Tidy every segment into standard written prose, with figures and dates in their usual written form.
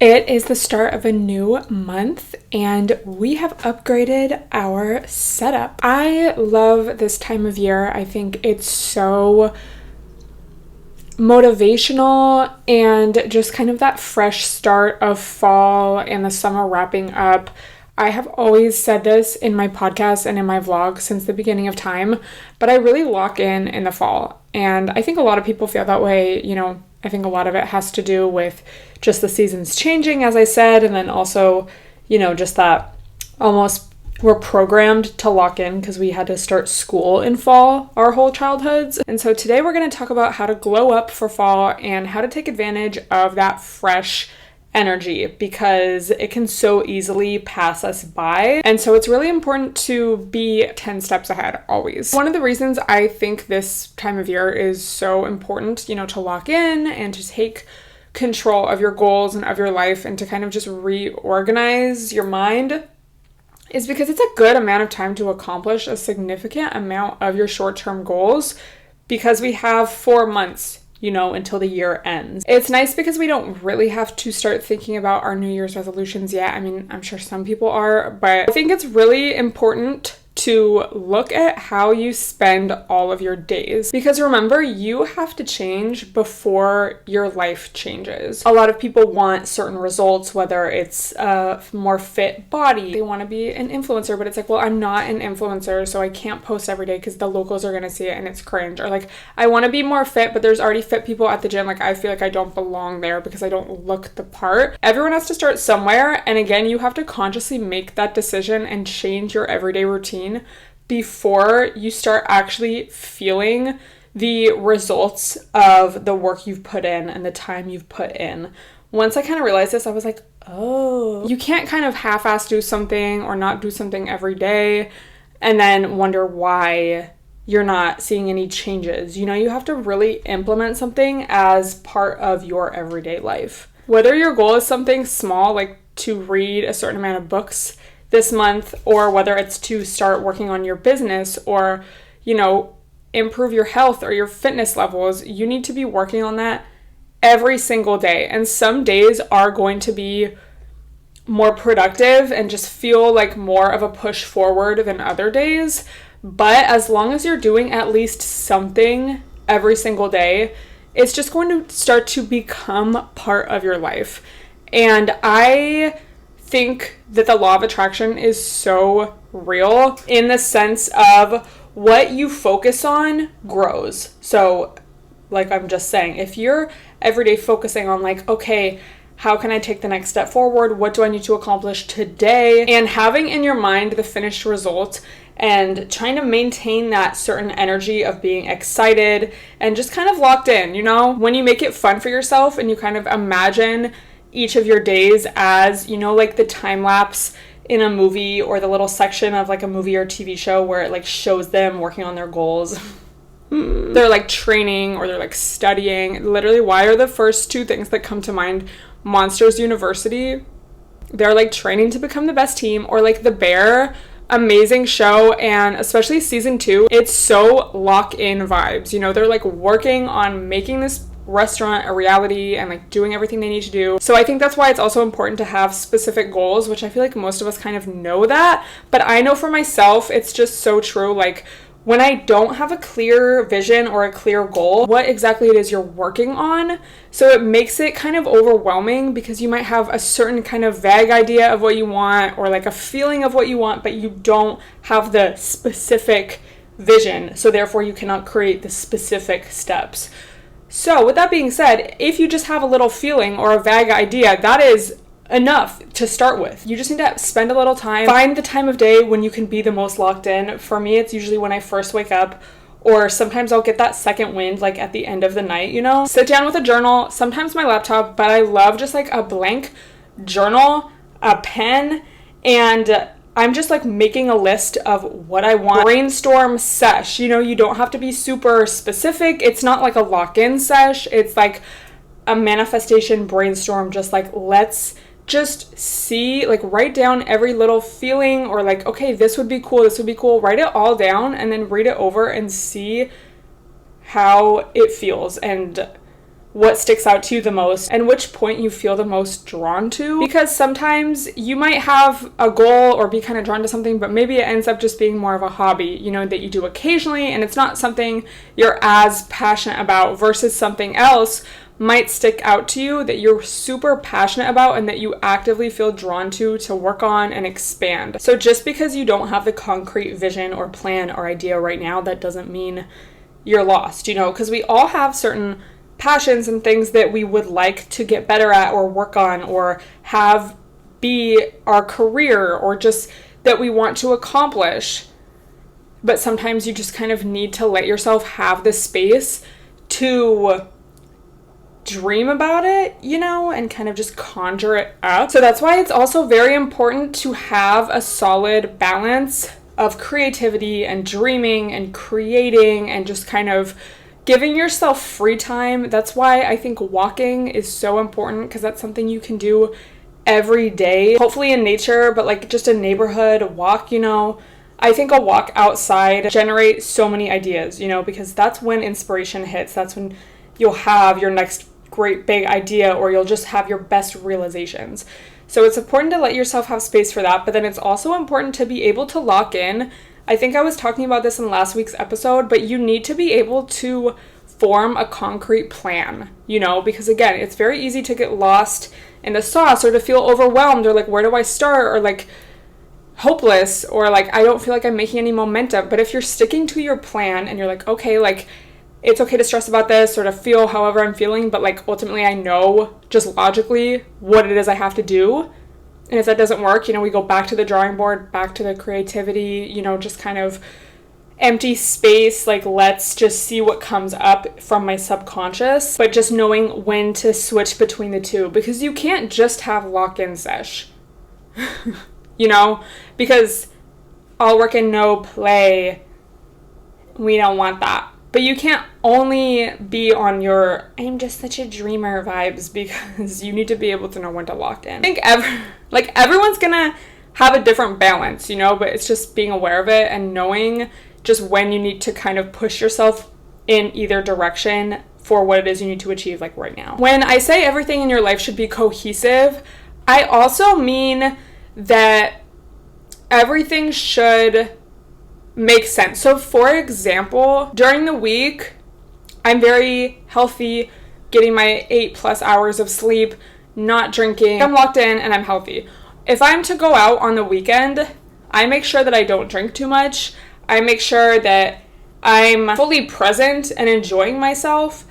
It is the start of a new month and we have upgraded our setup. I love this time of year. I think it's so motivational and just kind of that fresh start of fall and the summer wrapping up. I have always said this in my podcast and in my vlog since the beginning of time, but I really lock in the fall. And I think a lot of people feel that way. I think a lot of it has to do with just the seasons changing, as I said, and then also, just that almost we're programmed to lock in because we had to start school in fall our whole childhoods. And so today we're going to talk about how to glow up for fall and how to take advantage of that fresh energy because it can so easily pass us by. And so it's really important to be 10 steps ahead always. One of the reasons I think this time of year is so important, to lock in and to take control of your goals and of your life and to kind of just reorganize your mind is because it's a good amount of time to accomplish a significant amount of your short-term goals because we have 4 months until the year ends. It's nice because we don't really have to start thinking about our New Year's resolutions yet. I mean, I'm sure some people are, but I think it's really important to look at how you spend all of your days. Because remember, you have to change before your life changes. A lot of people want certain results, whether it's a more fit body. They want to be an influencer, but it's like, well, I'm not an influencer, so I can't post every day because the locals are going to see it and it's cringe. Or like, I want to be more fit, but there's already fit people at the gym. Like, I feel like I don't belong there because I don't look the part. Everyone has to start somewhere. And again, you have to consciously make that decision and change your everyday routine before you start actually feeling the results of the work you've put in and the time you've put in. Once I kind of realized this, I was like, oh, you can't kind of half-ass do something or not do something every day and then wonder why you're not seeing any changes. You have to really implement something as part of your everyday life. Whether your goal is something small, like to read a certain amount of books this month, or whether it's to start working on your business or, improve your health or your fitness levels, you need to be working on that every single day. And some days are going to be more productive and just feel like more of a push forward than other days. But as long as you're doing at least something every single day, it's just going to start to become part of your life. And I think that the law of attraction is so real in the sense of what you focus on grows. So like I'm just saying, if you're every day focusing on like, okay, how can I take the next step forward? What do I need to accomplish today? And having in your mind the finished result and trying to maintain that certain energy of being excited and just kind of locked in, when you make it fun for yourself and you kind of imagine each of your days as, like the time lapse in a movie or the little section of like a movie or TV show where it like shows them working on their goals. They're like training or they're like studying. Literally, why are the first two things that come to mind Monsters University? They're like training to become the best team, or like The Bear, amazing show, and especially season 2, it's so lock-in vibes. They're like working on making this restaurant a reality and like doing everything they need to do. So I think that's why it's also important to have specific goals, which I feel like most of us kind of know that, but I know for myself it's just so true. Like when I don't have a clear vision or a clear goal, what exactly it is you're working on, so it makes it kind of overwhelming because you might have a certain kind of vague idea of what you want or like a feeling of what you want, but you don't have the specific vision, so therefore you cannot create the specific steps. So with that being said, if you just have a little feeling or a vague idea, that is enough to start with. You just need to spend a little time, find the time of day when you can be the most locked in. For me, it's usually when I first wake up, or sometimes I'll get that second wind like at the end of the night, Sit down with a journal, sometimes my laptop, but I love just like a blank journal, a pen, and I'm just like making a list of what I want. Brainstorm sesh, you don't have to be super specific. It's not like a lock-in sesh. It's like a manifestation brainstorm, just like let's just see, like write down every little feeling or like, okay, this would be cool, write it all down and then read it over and see how it feels. And what sticks out to you the most and which point you feel the most drawn to, because sometimes you might have a goal or be kind of drawn to something, but maybe it ends up just being more of a hobby, you know, that you do occasionally, and it's not something you're as passionate about, versus something else might stick out to you that you're super passionate about and that you actively feel drawn to work on and expand. So just because you don't have the concrete vision or plan or idea right now, that doesn't mean you're lost, you know, because we all have certain passions and things that we would like to get better at or work on or have be our career, or just that we want to accomplish. But sometimes you just kind of need to let yourself have the space to dream about it, you know, and kind of just conjure it up. So that's why it's also very important to have a solid balance of creativity and dreaming and creating and just kind of giving yourself free time. That's why I think walking is so important, because that's something you can do every day, hopefully in nature, but like just a neighborhood walk, you know. I think a walk outside generates so many ideas, you know, because that's when inspiration hits. That's when you'll have your next great big idea, or you'll just have your best realizations. So it's important to let yourself have space for that, but then it's also important to be able to lock in. I think I was talking about this in last week's episode, but you need to be able to form a concrete plan, you know, because again, it's very easy to get lost in the sauce, or to feel overwhelmed, or like, where do I start, or like hopeless, or like, I don't feel like I'm making any momentum. But if you're sticking to your plan and you're like, okay, like, it's okay to stress about this or to feel however I'm feeling, but like ultimately I know just logically what it is I have to do. And if that doesn't work, you know, we go back to the drawing board, back to the creativity, you know, just kind of empty space. Like, let's just see what comes up from my subconscious, but just knowing when to switch between the two, because you can't just have lock-in sesh, you know, because all work and no play, we don't want that. But you can't only be on your I'm just such a dreamer vibes, because you need to be able to know when to lock in. I think everyone's gonna have a different balance, you know, but it's just being aware of it and knowing just when you need to kind of push yourself in either direction for what it is you need to achieve, like right now. When I say everything in your life should be cohesive, I also mean that everything should make sense. So for example, during the week, I'm very healthy, getting my 8+ hours of sleep, not drinking. I'm locked in and I'm healthy. If I'm to go out on the weekend, I make sure that I don't drink too much. I make sure that I'm fully present and enjoying myself.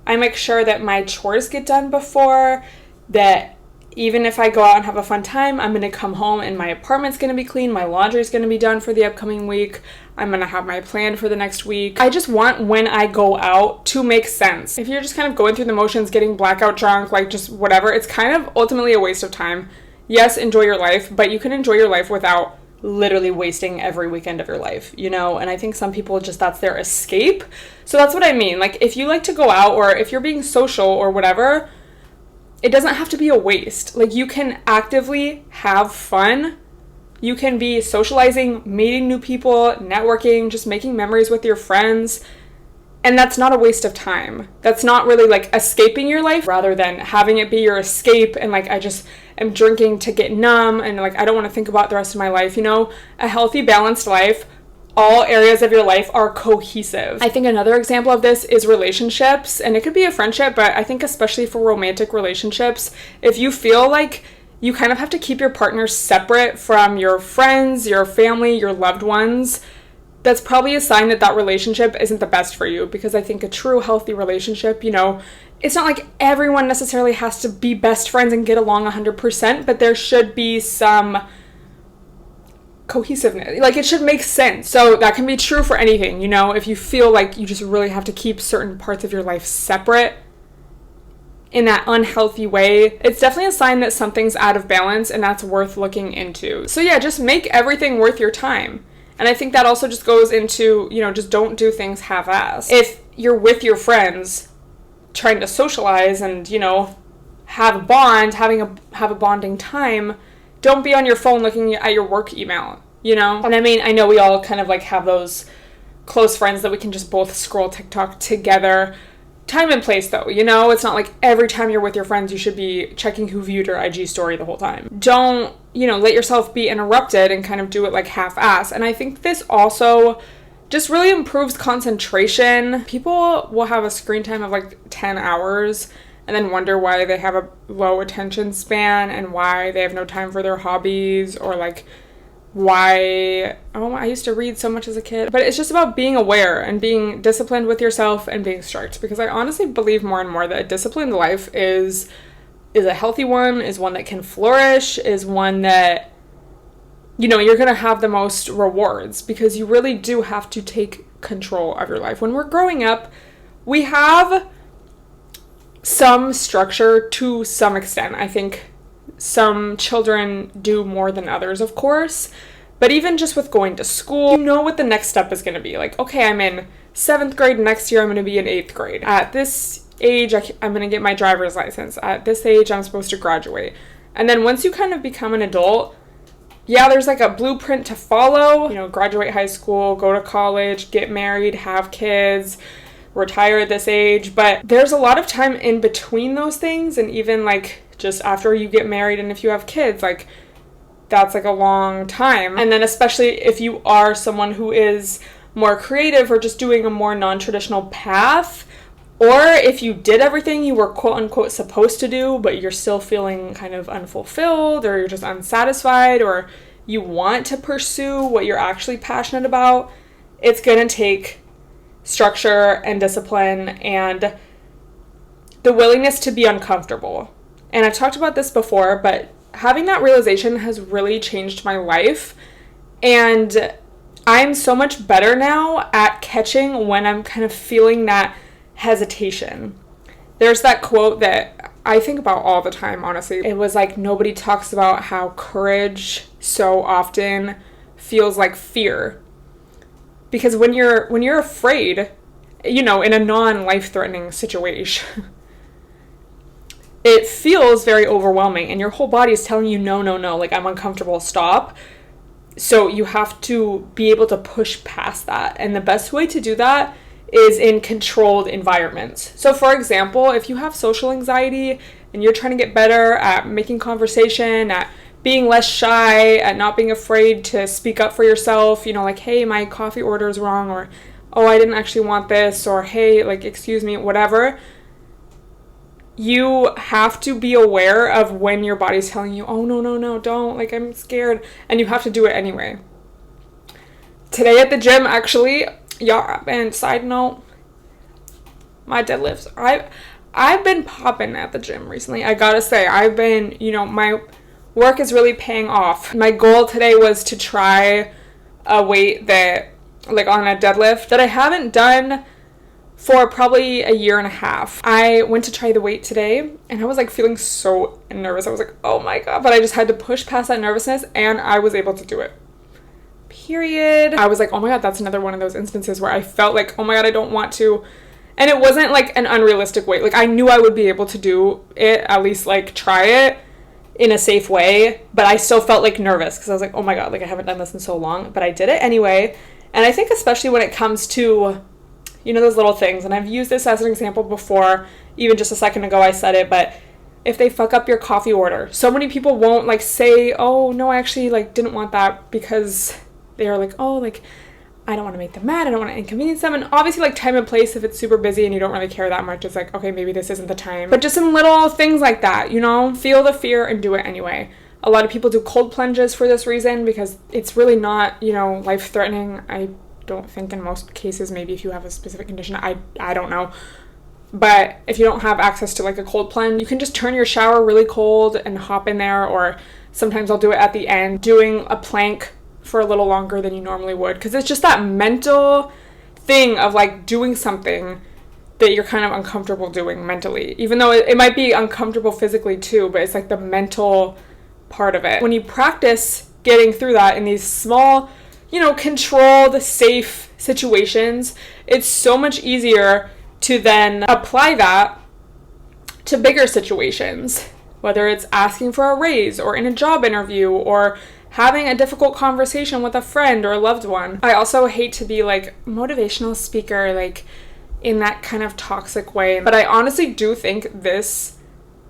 I make sure that my chores get done before, that even if I go out and have a fun time, I'm going to come home and my apartment's going to be clean, my laundry's going to be done for the upcoming week, I'm going to have my plan for the next week. I just want when I go out to make sense. If you're just kind of going through the motions, getting blackout drunk, like just whatever, it's kind of ultimately a waste of time. Yes, enjoy your life, but you can enjoy your life without literally wasting every weekend of your life, you know? And I think some people just, that's their escape. So that's what I mean. Like, if you like to go out, or if you're being social or whatever, it doesn't have to be a waste. Like, you can actively have fun. You can be socializing, meeting new people, networking, just making memories with your friends. And that's not a waste of time. That's not really like escaping your life, rather than having it be your escape and like, I just am drinking to get numb and like, I don't want to think about the rest of my life, you know? A healthy, balanced life, all areas of your life are cohesive. I think another example of this is relationships, and it could be a friendship, but I think especially for romantic relationships, if you feel like you kind of have to keep your partner separate from your friends, your family, your loved ones, that's probably a sign that that relationship isn't the best for you. Because I think a true healthy relationship, you know, it's not like everyone necessarily has to be best friends and get along 100%, but there should be some cohesiveness. Like, it should make sense. So that can be true for anything, you know, if you feel like you just really have to keep certain parts of your life separate in that unhealthy way, it's definitely a sign that something's out of balance, and that's worth looking into. So yeah, just make everything worth your time. And I think that also just goes into, you know, just don't do things half-assed. If you're with your friends trying to socialize and, you know, have a bond, have a bonding time, don't be on your phone looking at your work email, you know? And I mean, I know we all kind of like have those close friends that we can just both scroll TikTok together, time and place though, you know? It's not like every time you're with your friends, you should be checking who viewed your IG story the whole time. Don't, you know, let yourself be interrupted and kind of do it like half-ass. And I think this also just really improves concentration. People will have a screen time of like 10 hours and then wonder why they have a low attention span and why they have no time for their hobbies, or like why, oh, I used to read so much as a kid. But it's just about being aware and being disciplined with yourself and being strict, because I honestly believe more and more that a disciplined life is a healthy one, is one that can flourish, is one that, you know, you're going to have the most rewards, because you really do have to take control of your life. When we're growing up, we have some structure to some extent. I think some children do more than others, of course, but even just with going to school, you know what the next step is going to be. Like, okay, I'm in 7th grade, next year I'm going to be in 8th grade. At this age, I'm going to get my driver's license. At this age, I'm supposed to graduate. And then once you kind of become an adult, yeah, there's like a blueprint to follow. You know, graduate high school, go to college, get married, have kids, retire at this age. But there's a lot of time in between those things, and even like just after you get married and if you have kids, like that's like a long time. And then especially if you are someone who is more creative or just doing a more non-traditional path, or if you did everything you were quote unquote supposed to do, but you're still feeling kind of unfulfilled, or you're just unsatisfied, or you want to pursue what you're actually passionate about, it's going to take structure and discipline and the willingness to be uncomfortable. And I've talked about this before, but having that realization has really changed my life. And I'm so much better now at catching when I'm kind of feeling that hesitation. There's that quote that I think about all the time, honestly. It was like, nobody talks about how courage so often feels like fear. Because when you're afraid, you know, in a non-life-threatening situation, it feels very overwhelming, and your whole body is telling you, no, like, I'm uncomfortable, stop. So you have to be able to push past that. And the best way to do that is in controlled environments. So for example, if you have social anxiety and you're trying to get better at making conversation, at being less shy, at not being afraid to speak up for yourself, you know, like, hey, my coffee order is wrong, or, oh, I didn't actually want this, or, hey, like, excuse me, whatever. You have to be aware of when your body's telling you, oh, no, don't, like, I'm scared, and you have to do it anyway. Today at the gym, actually, yeah, and side note, my deadlifts, I've been popping at the gym recently. I gotta say, I've been, you know, my work is really paying off. My goal today was to try a weight that, like, on a deadlift that I haven't done for probably a year and a half. I went to try the weight today and I was like feeling so nervous. I was like, oh my God, but I just had to push past that nervousness and I was able to do it. Period. I was like, oh my God, that's another one of those instances where I felt like, oh my God, I don't want to. And it wasn't like an unrealistic weight. Like, I knew I would be able to do it, at least like try it in a safe way, but I still felt like nervous because I was like, oh my God, like I haven't done this in so long, but I did it anyway. And I think especially when it comes to, you know, those little things, and I've used this as an example before, even just a second ago I said it, but if they fuck up your coffee order, so many people won't like say, oh no, I actually like didn't want that, because they are like, oh, like I don't want to make them mad, I don't want to inconvenience them. And obviously, like, time and place, if it's super busy and you don't really care that much, it's like, okay, maybe this isn't the time. But just some little things like that, you know, feel the fear and do it anyway. A lot of people do cold plunges for this reason, because it's really not, you know, life-threatening. I don't think in most cases. Maybe if you have a specific condition, I don't know. But if you don't have access to like a cold plunge, you can just turn your shower really cold and hop in there, or sometimes I'll do it at the end, doing a plank for a little longer than you normally would, because it's just that mental thing of like doing something that you're kind of uncomfortable doing mentally, even though it might be uncomfortable physically too, but it's like the mental part of it. When you practice getting through that in these small, you know, controlled, safe situations, it's so much easier to then apply that to bigger situations, whether it's asking for a raise or in a job interview or having a difficult conversation with a friend or a loved one. I also hate to be like motivational speaker, like, in that kind of toxic way. But I honestly do think this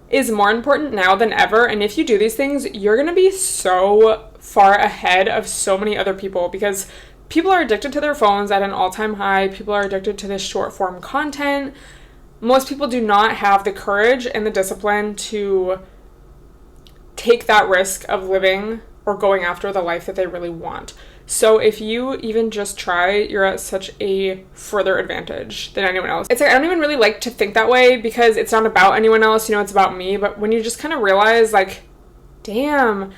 is more important now than ever. And if you do these things, you're going to be so far ahead of so many other people, because people are addicted to their phones at an all-time high. People are addicted to this short form content. Most people do not have the courage and the discipline to take that risk of living or going after the life that they really want. So if you even just try, you're at such a further advantage than anyone else. It's like, I don't even really like to think that way, because it's not about anyone else, you know, it's about me. But when you just kind of realize, like, damn,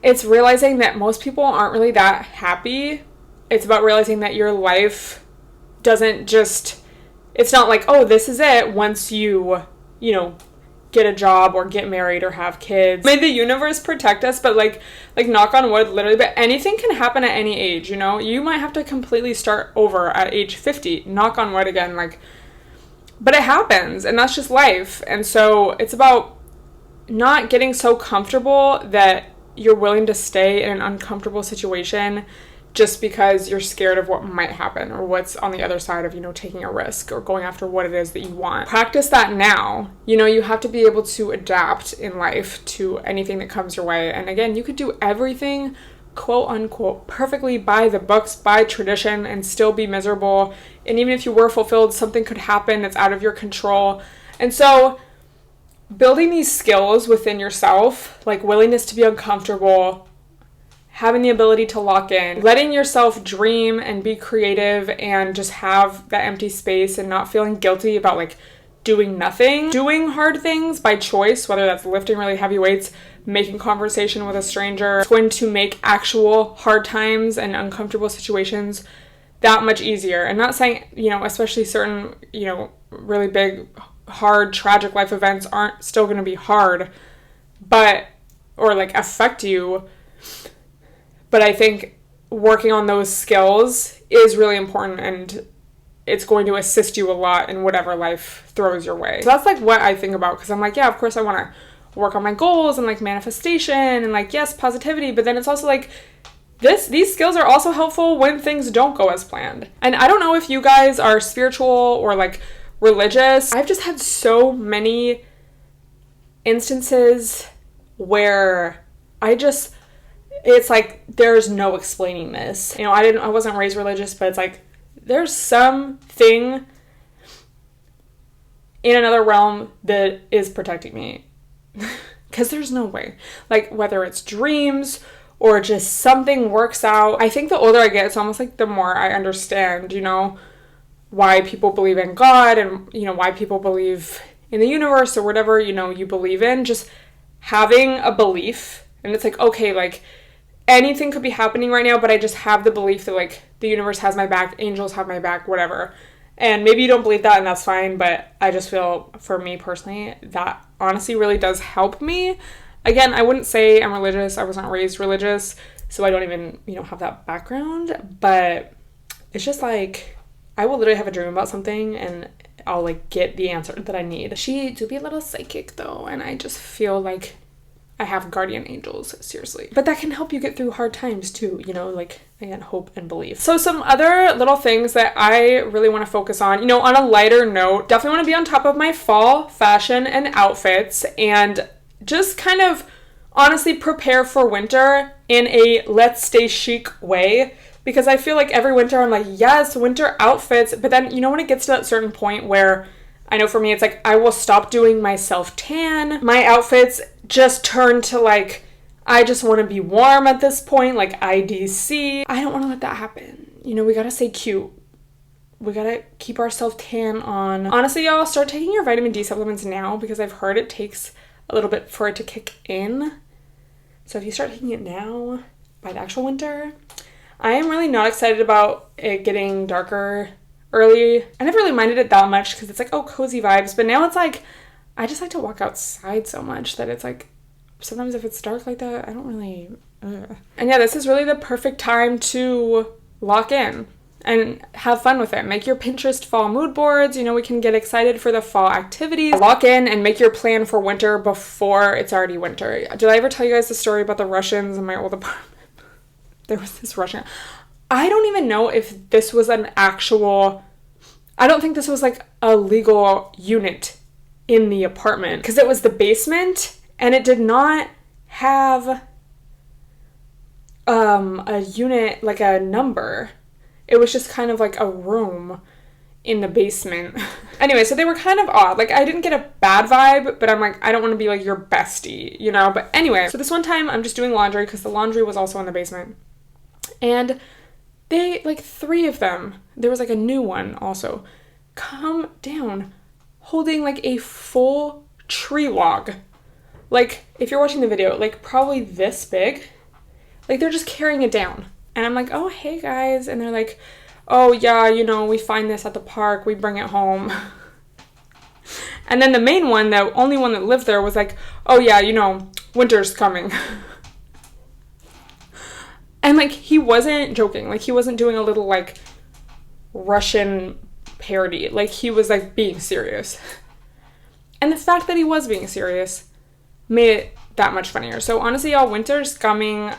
it's realizing that most people aren't really that happy. It's about realizing that your life doesn't just, it's not like, oh, this is it once you know, get a job or get married or have kids. May the universe protect us, but like knock on wood, literally, but anything can happen at any age, you know? You might have to completely start over at age 50, knock on wood again, like, but it happens, and that's just life. And so it's about not getting so comfortable that you're willing to stay in an uncomfortable situation just because you're scared of what might happen or what's on the other side of, you know, taking a risk or going after what it is that you want. Practice that now. You know, you have to be able to adapt in life to anything that comes your way. And again, you could do everything, quote unquote, perfectly by the books, by tradition, and still be miserable. And even if you were fulfilled, something could happen that's out of your control. And so building these skills within yourself, like willingness to be uncomfortable, having the ability to lock in, letting yourself dream and be creative and just have that empty space and not feeling guilty about like doing nothing, doing hard things by choice, whether that's lifting really heavy weights, making conversation with a stranger, it's going to make actual hard times and uncomfortable situations that much easier. And not saying, you know, especially certain, you know, really big, hard, tragic life events aren't still going to be hard, but, or like affect you. But I think working on those skills is really important, and it's going to assist you a lot in whatever life throws your way. So that's like what I think about, because I'm like, yeah, of course I want to work on my goals and like manifestation and like, yes, positivity. But then it's also like these skills are also helpful when things don't go as planned. And I don't know if you guys are spiritual or like religious. I've just had so many instances where it's like, there's no explaining this. You know, I wasn't raised religious, but it's like, there's something in another realm that is protecting me. Because there's no way. Like, whether it's dreams or just something works out. I think the older I get, it's almost like the more I understand, you know, why people believe in God and, you know, why people believe in the universe or whatever, you know, you believe in. Just having a belief. And it's like, okay, like, anything could be happening right now, but I just have the belief that, like, the universe has my back, angels have my back, whatever. And maybe you don't believe that, and that's fine, but I just feel, for me personally, that honestly really does help me. Again, I wouldn't say I'm religious. I wasn't raised religious, so I don't even, you know, have that background. But it's just, like, I will literally have a dream about something, and I'll, like, get the answer that I need. She do be a little psychic, though, and I just feel like I have guardian angels, seriously. But that can help you get through hard times too, you know, like, again, hope and belief. So some other little things that I really want to focus on, you know, on a lighter note, definitely want to be on top of my fall fashion and outfits, and just kind of honestly prepare for winter in a let's stay chic way. Because I feel like every winter I'm like, yes, winter outfits. But then, you know, when it gets to that certain point where, I know for me, it's like, I will stop doing my self-tan. My outfits just turn to like, I just want to be warm at this point, like IDC. I don't want to let that happen. You know, we gotta stay cute. We gotta keep our self-tan on. Honestly, y'all, start taking your vitamin D supplements now, because I've heard it takes a little bit for it to kick in. So if you start taking it now, by the actual winter, I am really not excited about it getting darker early. I never really minded it that much, because it's like, oh, cozy vibes. But now it's like, I just like to walk outside so much that it's like, sometimes if it's dark like that, I don't really, And yeah, this is really the perfect time to lock in and have fun with it. Make your Pinterest fall mood boards. You know, we can get excited for the fall activities. Lock in and make your plan for winter before it's already winter. Did I ever tell you guys the story about the Russians in my old apartment? There was this Russian. I don't even know if this was an actual I don't think this was like a legal unit in the apartment because it was the basement and it did not have a unit, like a number. It was just kind of like a room in the basement. Anyway, so they were kind of odd. Like, I didn't get a bad vibe, but I'm like, I don't want to be like your bestie, you know? But anyway, so this one time I'm just doing laundry because the laundry was also in the basement. And they, like 3 of them, there was like a new one also, come down holding like a full tree log. Like, if you're watching the video, like probably this big. Like, they're just carrying it down. And I'm like, oh, hey guys. And they're like, oh yeah, you know, we find this at the park, we bring it home. And then the main one, the only one that lived there, was like, oh yeah, you know, winter's coming. And like, he wasn't joking. Like, he wasn't doing a little like Russian parody. Like, he was like being serious. And the fact that he was being serious made it that much funnier. So honestly, y'all, winter's coming.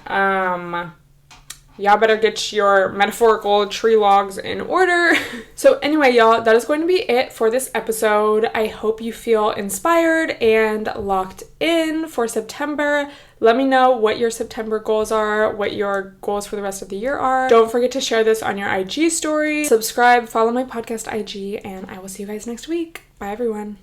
Y'all better get your metaphorical tree logs in order. So anyway, y'all, that is going to be it for this episode. I hope you feel inspired and locked in for September. Let me know what your September goals are, what your goals for the rest of the year are. Don't forget to share this on your IG story. Subscribe, follow my podcast IG, and I will see you guys next week. Bye, everyone.